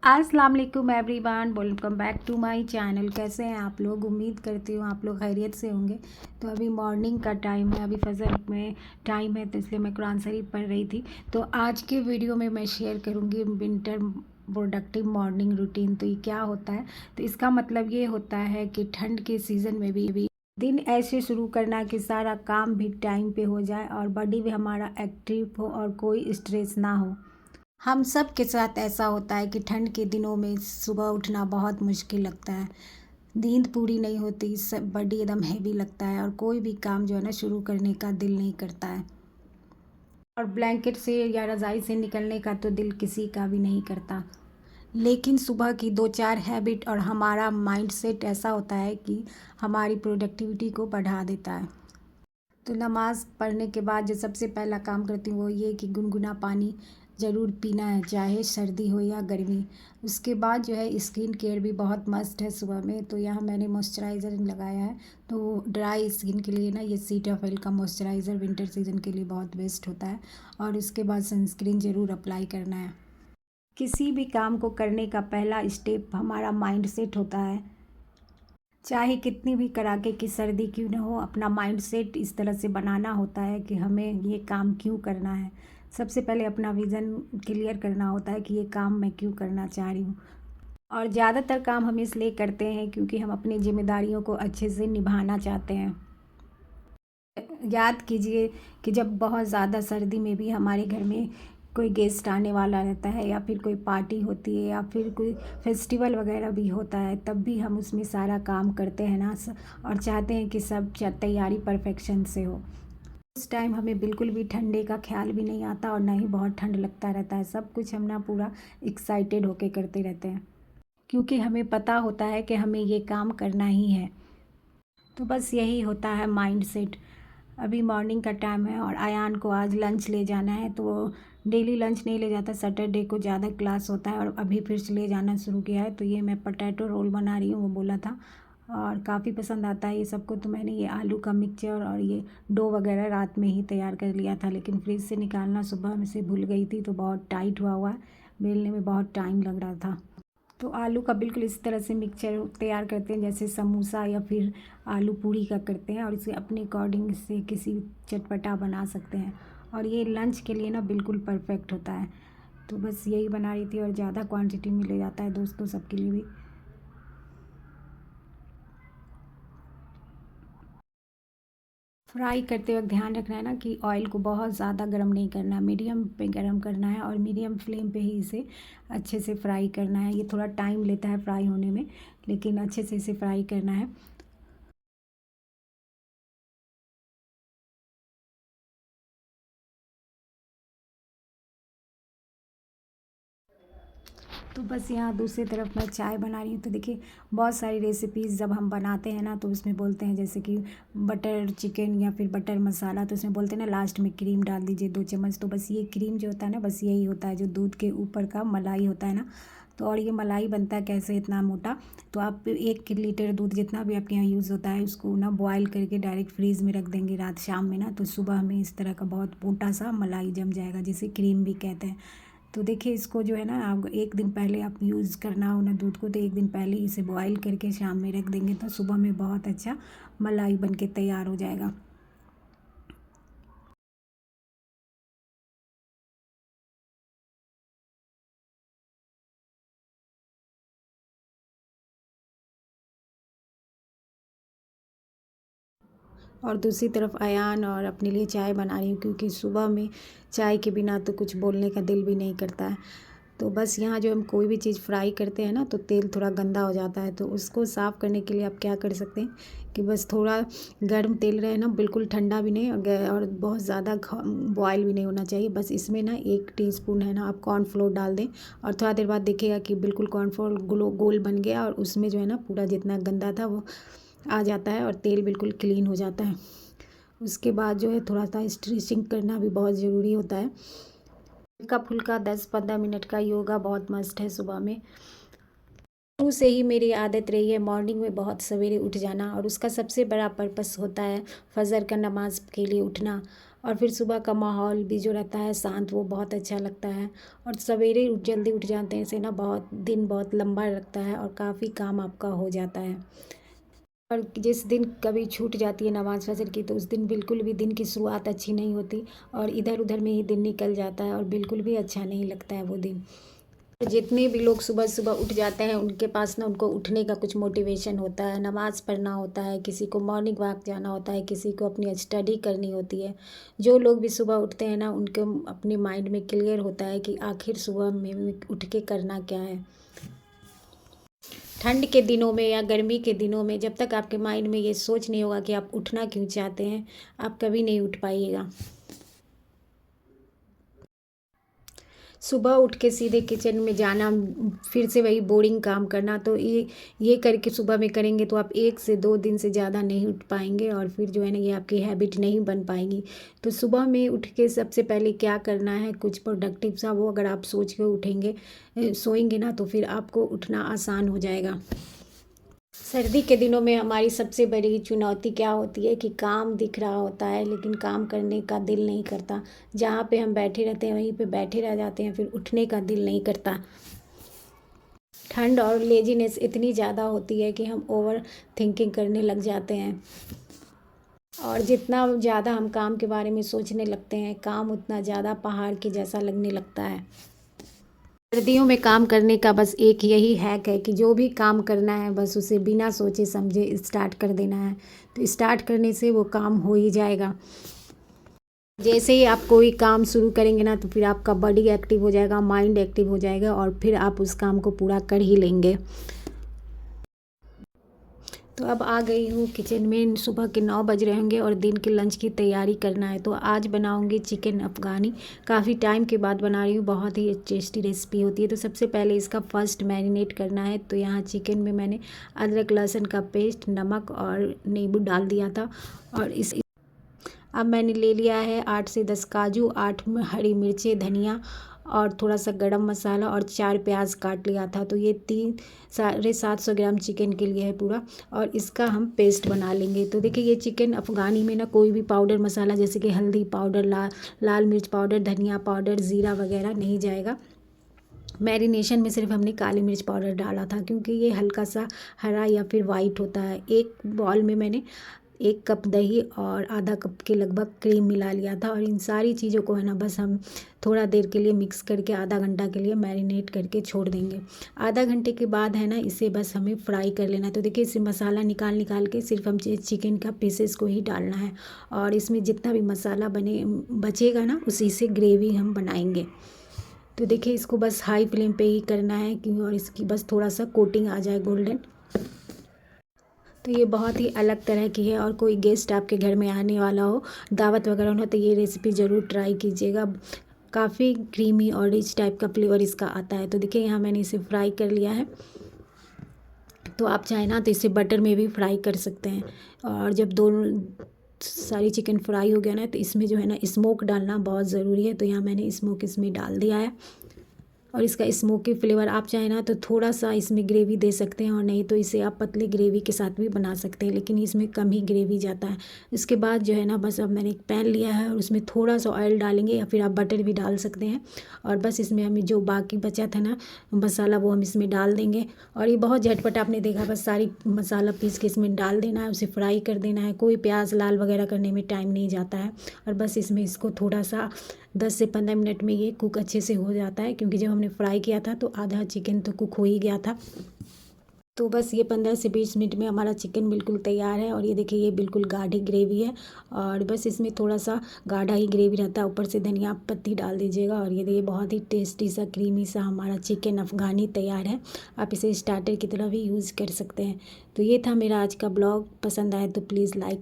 अस्सलाम वालेकुम everyone, welcome back to my channel. कैसे हैं आप लोग? उम्मीद करती हूँ आप लोग खैरियत से होंगे। तो अभी मॉर्निंग का टाइम है, अभी फजर में टाइम है, तो इसलिए मैं कुरान शरीफ पढ़ रही थी। तो आज के वीडियो में मैं शेयर करूँगी विंटर प्रोडक्टिव मॉर्निंग रूटीन। तो ये क्या होता है? तो इसका मतलब ये होता है कि ठंड के सीज़न में भी दिन ऐसे शुरू करना कि सारा काम भी टाइम पे हो जाए और बॉडी भी हमारा एक्टिव हो और कोई स्ट्रेस ना हो। हम सब के साथ ऐसा होता है कि ठंड के दिनों में सुबह उठना बहुत मुश्किल लगता है। नींद पूरी नहीं होती, सब बॉडी एकदम हैवी लगता है और कोई भी काम जो है ना शुरू करने का दिल नहीं करता है। और ब्लैंकेट से या रज़ाई से निकलने का तो दिल किसी का भी नहीं करता। लेकिन सुबह की 2-4 हैबिट और हमारा माइंडसेट ऐसा होता है कि हमारी प्रोडक्टिविटी को बढ़ा देता है। तो नमाज़ पढ़ने के बाद जो सबसे पहला काम करती हूँ वो ये कि गुनगुना पानी ज़रूर पीना है, चाहे सर्दी हो या गर्मी। उसके बाद जो है स्किन केयर भी बहुत मस्त है सुबह में। तो यहाँ मैंने मॉइस्चराइज़र लगाया है। तो ड्राई स्किन के लिए ना ये सीटाफेल का मॉइस्चराइज़र विंटर सीज़न के लिए बहुत बेस्ट होता है। और उसके बाद सनस्क्रीन ज़रूर अप्लाई करना है। किसी भी काम को करने का पहला स्टेप हमारा माइंड सेट होता है। चाहे कितनी भी कड़ाके की सर्दी क्यों ना हो, अपना माइंडसेट इस तरह से बनाना होता है कि हमें ये काम क्यों करना है। सबसे पहले अपना विज़न क्लियर करना होता है कि ये काम मैं क्यों करना चाह रही हूँ। और ज़्यादातर काम हम इसलिए करते हैं क्योंकि हम अपनी जिम्मेदारियों को अच्छे से निभाना चाहते हैं। याद कीजिए कि जब बहुत ज़्यादा सर्दी में भी हमारे घर में कोई गेस्ट आने वाला रहता है या फिर कोई पार्टी होती है या फिर कोई फेस्टिवल वगैरह भी होता है, तब भी हम उसमें सारा काम करते हैं ना और चाहते हैं कि सब तैयारी परफेक्शन से हो। उस टाइम हमें बिल्कुल भी ठंडे का ख्याल भी नहीं आता और ना ही बहुत ठंड लगता रहता है। सब कुछ हम ना पूरा एक्साइटेड होके करते रहते हैं क्योंकि हमें पता होता है कि हमें ये काम करना ही है। तो बस यही होता है माइंड सेट। अभी मॉर्निंग का टाइम है और अयान को आज लंच ले जाना है, तो वो डेली लंच नहीं ले जाता, सैटरडे को ज़्यादा क्लास होता है और अभी फिर से ले जाना शुरू किया है। तो ये मैं पोटैटो रोल बना रही हूँ, वो बोला था और काफ़ी पसंद आता है ये सबको। तो मैंने ये आलू का मिक्सचर और ये डो वगैरह रात में ही तैयार कर लिया था, लेकिन फ्रिज से निकालना सुबह में से भूल गई थी, तो बहुत टाइट हुआ है, बेलने में बहुत टाइम लग रहा था। तो आलू का बिल्कुल इस तरह से मिक्सचर तैयार करते हैं जैसे समोसा या फिर आलू पूड़ी का करते हैं, और इसे अपने अकॉर्डिंग से किसी चटपटा बना सकते हैं। और ये लंच के लिए ना बिल्कुल परफेक्ट होता है। तो बस यही बना रही थी और ज़्यादा क्वांटिटी में ले जाता है दोस्तों सबके लिए भी। फ्राई करते वक्त ध्यान रखना है ना कि ऑयल को बहुत ज़्यादा गर्म नहीं करना, मीडियम पे गर्म करना है और मीडियम फ्लेम पे ही इसे अच्छे से फ्राई करना है। ये थोड़ा टाइम लेता है फ्राई होने में, लेकिन अच्छे से इसे फ्राई करना है। तो बस यहाँ दूसरी तरफ मैं चाय बना रही हूँ। तो देखिए बहुत सारी रेसिपीज़ जब हम बनाते हैं ना तो उसमें बोलते हैं जैसे कि बटर चिकन या फिर बटर मसाला, तो उसमें बोलते हैं ना लास्ट में क्रीम डाल दीजिए 2 चम्मच। तो बस ये क्रीम जो होता है ना, बस यही होता है जो दूध के ऊपर का मलाई होता है ना। तो और ये मलाई बनता है कैसे इतना मोटा? तो आप 1 लीटर दूध जितना भी आपके यहाँ यूज़ होता है उसको ना बॉयल करके डायरेक्ट फ्रीज़ में रख देंगे रात शाम में ना, तो सुबह में इस तरह का बहुत मोटा सा मलाई जम जाएगा, जिसे क्रीम भी कहते हैं। तो देखिए इसको जो है ना, आप 1 दिन पहले आप यूज़ करना हो ना दूध को, तो 1 दिन पहले इसे बॉईल करके शाम में रख देंगे तो सुबह में बहुत अच्छा मलाई बन के तैयार हो जाएगा। और दूसरी तरफ अयान और अपने लिए चाय बना रही हूँ क्योंकि सुबह में चाय के बिना तो कुछ बोलने का दिल भी नहीं करता है। तो बस यहाँ जो हम कोई भी चीज़ फ्राई करते हैं ना तो तेल थोड़ा गंदा हो जाता है, तो उसको साफ़ करने के लिए आप क्या कर सकते हैं कि बस थोड़ा गर्म तेल रहे ना, बिल्कुल ठंडा भी नहीं और बहुत ज़्यादा बॉयल भी नहीं होना चाहिए। बस इसमें ना 1 टीस्पून है ना आप कॉर्नफ्लोर डाल दें और थोड़ा देर बाद देखिएगा कि बिल्कुल कॉर्नफ्लोर गोल बन गया और उसमें जो है ना पूरा जितना गंदा था वो आ जाता है और तेल बिल्कुल क्लीन हो जाता है। उसके बाद जो है थोड़ा सा स्ट्रेचिंग करना भी बहुत ज़रूरी होता है। हल्का फुल्का 10-15 मिनट का योगा बहुत मस्त है सुबह में। शुरू से ही मेरी आदत रही है मॉर्निंग में बहुत सवेरे उठ जाना, और उसका सबसे बड़ा पर्पस होता है फजर का नमाज के लिए उठना। और फिर सुबह का माहौल भी जो रहता है शांत, वो बहुत अच्छा लगता है। और सवेरे जल्दी उठ जाते हैं, इससे ना बहुत दिन बहुत लंबा लगता है और काफ़ी काम आपका हो जाता है। और जिस दिन कभी छूट जाती है नमाज़ फजर की, तो उस दिन बिल्कुल भी दिन की शुरुआत अच्छी नहीं होती और इधर उधर में ही दिन निकल जाता है और बिल्कुल भी अच्छा नहीं लगता है वो दिन। जितने भी लोग सुबह सुबह उठ जाते हैं, उनके पास ना उनको उठने का कुछ मोटिवेशन होता है, नमाज़ पढ़ना होता है, किसी को मॉर्निंग वॉक जाना होता है, किसी को अपनी स्टडी करनी होती है। जो लोग भी सुबह उठते हैं ना, उनके अपने माइंड में क्लियर होता है कि आखिर सुबह में उठ के करना क्या है। ठंड के दिनों में या गर्मी के दिनों में जब तक आपके माइंड में ये सोच नहीं होगा कि आप उठना क्यों चाहते हैं, आप कभी नहीं उठ पाइएगा। सुबह उठ के सीधे किचन में जाना, फिर से वही बोरिंग काम करना, तो ये करके सुबह में करेंगे तो आप 1 से 2 दिन से ज़्यादा नहीं उठ पाएंगे और फिर जो है ना, ये आपकी हैबिट नहीं बन पाएगी। तो सुबह में उठ के सबसे पहले क्या करना है, कुछ प्रोडक्टिव सा, वो अगर आप सोच के उठेंगे सोएंगे ना, तो फिर आपको उठना आसान हो जाएगा। सर्दी के दिनों में हमारी सबसे बड़ी चुनौती क्या होती है कि काम दिख रहा होता है लेकिन काम करने का दिल नहीं करता। जहाँ पे हम बैठे रहते हैं वहीं पे बैठे रह जाते हैं, फिर उठने का दिल नहीं करता। ठंड और लेजीनेस इतनी ज़्यादा होती है कि हम ओवर थिंकिंग करने लग जाते हैं और जितना ज़्यादा हम काम के बारे में सोचने लगते हैं, काम उतना ज़्यादा पहाड़ के जैसा लगने लगता है। सर्दियों में काम करने का बस एक यही हैक है कि जो भी काम करना है बस उसे बिना सोचे समझे स्टार्ट कर देना है, तो स्टार्ट करने से वो काम हो ही जाएगा। जैसे ही आप कोई काम शुरू करेंगे ना, तो फिर आपका बॉडी एक्टिव हो जाएगा, माइंड एक्टिव हो जाएगा और फिर आप उस काम को पूरा कर ही लेंगे। तो अब आ गई हूँ किचन में, सुबह के 9 बज रहे होंगे और दिन के लंच की तैयारी करना है। तो आज बनाऊँगी चिकन अफ़गानी, काफ़ी टाइम के बाद बना रही हूँ, बहुत ही टेस्टी रेसिपी होती है। तो सबसे पहले इसका फर्स्ट मैरिनेट करना है। तो यहाँ चिकन में मैंने अदरक लहसुन का पेस्ट, नमक और नींबू डाल दिया था। और अब मैंने ले लिया है 8 से 10 काजू, 8 हरी मिर्चें, धनिया और थोड़ा सा गरम मसाला और 4 प्याज काट लिया था। तो ये 750 ग्राम चिकन के लिए है पूरा, और इसका हम पेस्ट बना लेंगे। तो देखिए, ये चिकन अफ़गानी में ना कोई भी पाउडर मसाला जैसे कि हल्दी पाउडर, लाल मिर्च पाउडर, धनिया पाउडर, ज़ीरा वगैरह नहीं जाएगा। मैरिनेशन में सिर्फ हमने काली मिर्च पाउडर डाला था क्योंकि ये हल्का सा हरा या फिर वाइट होता है। एक बॉल में मैंने 1 कप दही और आधा कप के लगभग क्रीम मिला लिया था, और इन सारी चीज़ों को है ना बस हम थोड़ा देर के लिए मिक्स करके आधा घंटा के लिए मैरिनेट करके छोड़ देंगे। आधा घंटे के बाद है ना, इसे बस हमें फ्राई कर लेना है। तो देखिए, इसे मसाला निकाल के सिर्फ हम चिकन का पीसेस को ही डालना है, और इसमें जितना भी मसाला बचेगा ना, उसी से ग्रेवी हम बनाएंगे। तो देखिए, इसको बस हाई फ्लेम पे ही करना है और इसकी बस थोड़ा सा कोटिंग आ जाए गोल्डन। तो ये बहुत ही अलग तरह की है, और कोई गेस्ट आपके घर में आने वाला हो, दावत वगैरह हो, तो ये रेसिपी ज़रूर ट्राई कीजिएगा। काफ़ी क्रीमी और रिच टाइप का फ्लेवर इसका आता है। तो देखिए, यहाँ मैंने इसे फ्राई कर लिया है। तो आप चाहें ना तो इसे बटर में भी फ्राई कर सकते हैं। और जब दोनों सारी चिकन फ्राई हो गया ना, तो इसमें जो है ना स्मोक डालना बहुत ज़रूरी है। तो यहाँ मैंने स्मोक इसमें डाल दिया है, और इसका स्मोकी फ्लेवर आप चाहें ना तो थोड़ा सा इसमें ग्रेवी दे सकते हैं, और नहीं तो इसे आप पतली ग्रेवी के साथ भी बना सकते हैं, लेकिन इसमें कम ही ग्रेवी जाता है। इसके बाद जो है ना, बस अब मैंने एक पैन लिया है और उसमें थोड़ा सा ऑयल डालेंगे, या फिर आप बटर भी डाल सकते हैं। और बस इसमें हमें जो बाकी बचा था ना मसाला, वो हम इसमें डाल देंगे। और ये बहुत झटपट, आपने देखा, बस सारी मसाला पीस के इसमें डाल देना है, उसे फ्राई कर देना है। कोई प्याज लाल वगैरह करने में टाइम नहीं जाता है, और बस इसमें इसको थोड़ा सा 10 से 15 मिनट में ये कुक अच्छे से हो जाता है, क्योंकि जब हमने फ्राई किया था तो आधा चिकन तो कुक हो ही गया था। तो बस ये 15 से 20 मिनट में हमारा चिकन बिल्कुल तैयार है। और ये देखिए, ये बिल्कुल गाढ़ी ग्रेवी है, और बस इसमें थोड़ा सा गाढ़ा ही ग्रेवी रहता है। ऊपर से धनिया पत्ती डाल दीजिएगा, और ये देखिए बहुत ही टेस्टी सा क्रीमी सा हमारा चिकन अफ़गानी तैयार है। आप इसे स्टार्टर की तरह भी यूज़ कर सकते हैं। तो ये था मेरा आज का ब्लॉग। पसंद आए तो प्लीज़ लाइक